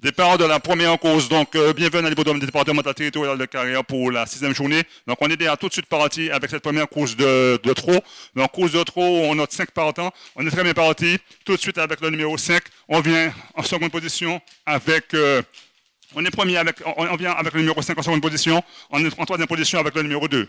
Départ de la première course, donc bienvenue à l'hippodrome départemental territorial de Carrière pour la 6e journée. Donc on est déjà tout de suite parti avec cette première course de trot. Donc course de trot, on a 5 partants. On est très bien parti tout de suite avec le numéro 5. On vient en seconde position avec... on est premier avec, on vient avec le numéro 5 en seconde position. On est en troisième position avec le numéro 2.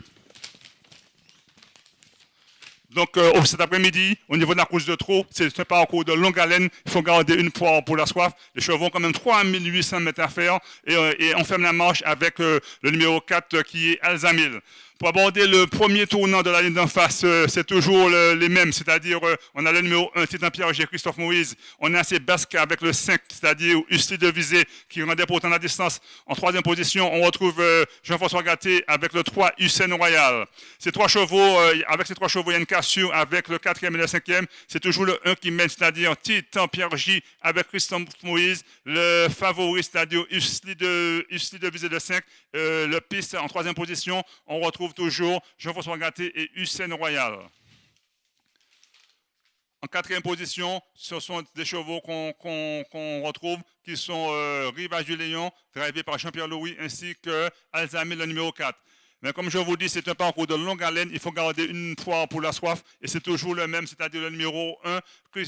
Donc, cet après-midi, au niveau de la course de trot, c'est un parcours de longue haleine. Il faut garder une poire pour la soif. Les chevaux ont quand même 3800 mètres à faire. Et on ferme la marche avec le numéro 4 qui est Alzamil. Pour aborder le premier tournant de la ligne d'en face, c'est toujours les mêmes, c'est-à-dire on a le numéro 1, Titan Pierre-G, Christophe Moïse. On est assez basque avec le 5, c'est-à-dire Ustli de Visée, qui rendait pourtant la distance. En troisième position, on retrouve Jean-François Gatté avec le 3, Hussein Royal. Ces trois chevaux, avec ces trois chevaux, il y a une cassure avec le 4e et le 5e. C'est toujours le 1 qui mène, c'est-à-dire Titan Pierre-G avec Christophe Moïse. Le favori, c'est-à-dire Ustli de Visée, le 5. Le piste en troisième position, on retrouve toujours Jean-François Gatté et Hussein Royal. En quatrième position, ce sont des chevaux qu'on retrouve qui sont Rivage du Léon, drivé par Jean-Pierre Louis, ainsi que Alzamil, le numéro 4. Mais comme je vous dis, c'est un parcours de longue haleine. Il faut garder une poire pour la soif. Et c'est toujours le même, c'est-à-dire le numéro 1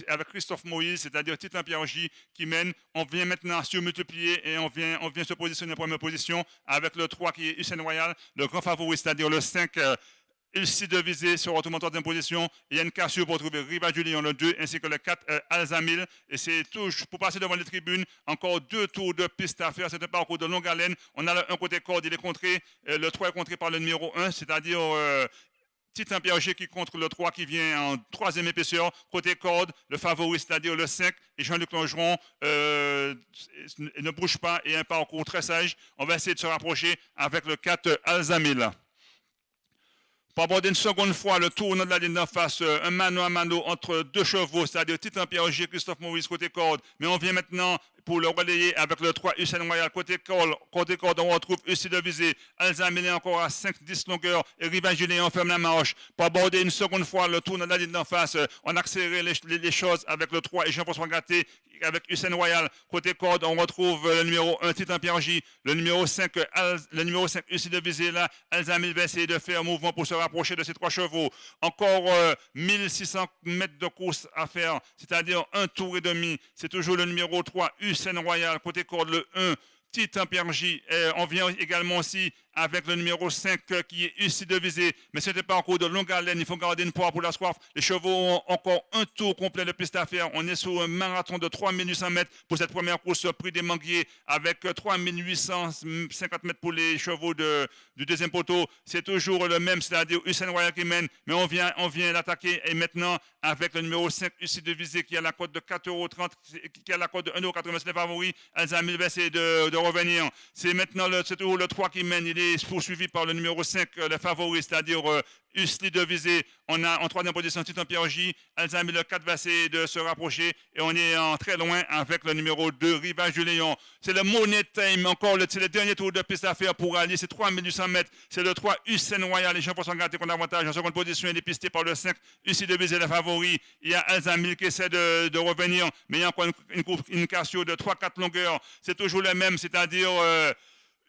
avec Christophe Moïse, c'est-à-dire Titan Pierre-J qui mène. On vient maintenant surmultiplier et on vient se positionner en première position avec le 3 qui est Hussein Royal, le grand favori, c'est-à-dire le 5. Ici de viser se retrouve en troisième position. Il y a une cassure pour trouver Riva Julien le 2 ainsi que le 4 Alzamil. Et c'est tout pour passer devant les tribunes. Encore 2 tours de piste à faire. C'est un parcours de longue haleine. On a un côté corde, il est contré. Le 3 est contré par le numéro 1, c'est-à-dire Titan Pierre-G qui contre le 3 qui vient en troisième épaisseur. Côté corde, le favori, c'est-à-dire le 5 et Jean-Luc Longeron ne bouge pas et un parcours très sage. On va essayer de se rapprocher avec le 4 Alzamil. Pour aborder une seconde fois le tournant de la ligne d'en face, un mano à mano entre deux chevaux, c'est-à-dire Titan Pierre-G, Christophe Maurice côté corde. Mais on vient maintenant pour le relayer avec le 3 Hussein Royal côté corde. On retrouve Ussi de Visée, Alzamil est encore à 5-10 longueurs et Rivage Julien ferme la marche. Pour aborder une seconde fois le tournant de la ligne d'en face, on a accéléré les choses avec le 3 et Jean-François Gatté. Avec Hussein Royal, côté corde, on retrouve le numéro 1, Titan Pierre-J, le numéro 5, Ussi de Visée, là, Alzamil va essayer de faire un mouvement pour se rapprocher de ces trois chevaux. Encore 1600 mètres de course à faire, c'est-à-dire un tour et demi. C'est toujours le numéro 3, Hussein Royal, côté corde, le 1, Titan Pierre-J. On vient également aussi avec le numéro 5 qui est Ussi de Visée. Mais ce n'était pas un cours de longue haleine. Il faut garder une poire pour la soif. Les chevaux ont encore un tour complet de piste à faire. On est sur un marathon de 3800 mètres pour cette première course prix des Manguiers avec 3850 mètres pour les chevaux du deuxième poteau. C'est toujours le même, c'est-à-dire Hussein Royal qui mène. Mais on vient l'attaquer. Et maintenant, avec le numéro 5 Ussi de Visée qui a la cote de 4,30 €, qui a la cote de 1,80 €, c'est le favori. Alzamil va essayer de revenir. C'est maintenant c'est toujours le 3 qui mène. Il est poursuivi par le numéro 5, le favori, c'est-à-dire Usli de Visée. On a en troisième position Titan Pierre-J. Alzamil le 4 va essayer de se rapprocher et on est en très loin avec le numéro 2, Rivage du Léon. C'est le Money Time, encore c'est le dernier tour de piste à faire pour aller. C'est 3800 mètres. C'est le 3, Hussein Royal et Jean-François Gatté qu'on a avantage. En seconde position, il est pisté par le 5, Usli de Visée, le favori. Il y a Alzamil qui essaie de revenir, mais il y a encore une cassure de 3-4 longueurs. C'est toujours le même, c'est-à-dire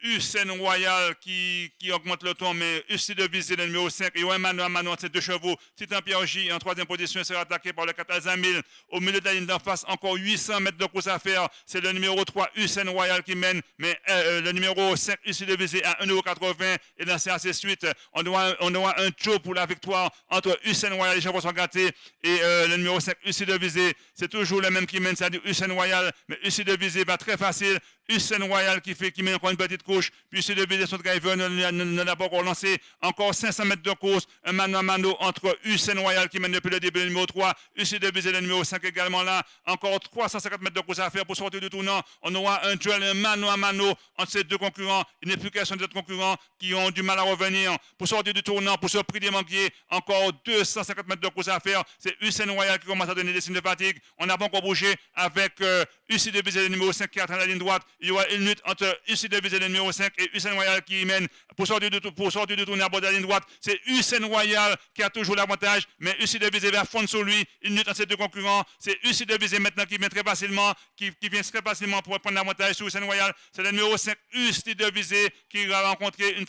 Hussein Royal qui augmente le temps, mais Ussi de Visée, le numéro 5, et un mano à mano entre ces deux chevaux. Titan Pierre-J en troisième position sera attaqué par le 4 Alzamil. Au milieu de la ligne d'en face, encore 800 mètres de course à faire. C'est le numéro 3, Hussein Royal qui mène, mais le numéro 5, Ussi de Visée à 1,80 € et dans ces assez suite. On aura un show pour la victoire entre Hussein Royal et Jean-François Gatté et le numéro 5, Ussi de Visée. C'est toujours le même qui mène, c'est-à-dire Hussein Royal, mais Ussi de Visée va très facile. Hussein Royal qui mène encore une petite couche. Puis Ussi de Visée, son driver ne l'a pas encore lancé. Encore 500 mètres de course. Un mano à mano entre Hussein Royal qui mène depuis le début, le numéro 3. Ussi de Visée, le numéro 5 également là. Encore 350 mètres de course à faire pour sortir du tournant. On aura un duel, un mano à mano entre ces deux concurrents. Il n'est plus question d'autres concurrents qui ont du mal à revenir. Pour sortir du tournant, pour ce prix des Manguiers, encore 250 mètres de course à faire. C'est Hussein Royal qui commence à donner des signes de fatigue. On n'a pas encore bougé avec Ussi de Visée, le numéro 5 qui atteint la ligne droite. Il y aura une lutte entre UC Devise le numéro 5 et Hussein Royal qui mène pour sortir du tournoi à bord de la ligne droite. C'est Hussein Royal qui a toujours l'avantage, mais UC Devise va fondre sur lui. Une lutte entre ces deux concurrents. C'est UC Devise maintenant qui vient très facilement, qui vient très facilement pour prendre l'avantage sur Hussein Royal. C'est le numéro 5 UC Devise qui va remporter une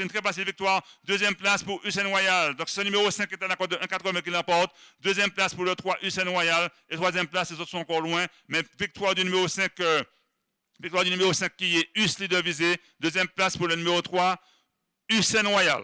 très facile victoire. Deuxième place pour Hussein Royal. Donc ce numéro 5 est à la cote de 1,80 qui l'emporte. Deuxième place pour le 3 Hussein Royal. Et troisième place, les autres sont encore loin. Mais victoire du numéro 5. Victoire du numéro 5 qui est Hussein Devise. Deuxième place pour le numéro 3, Hussein Royal.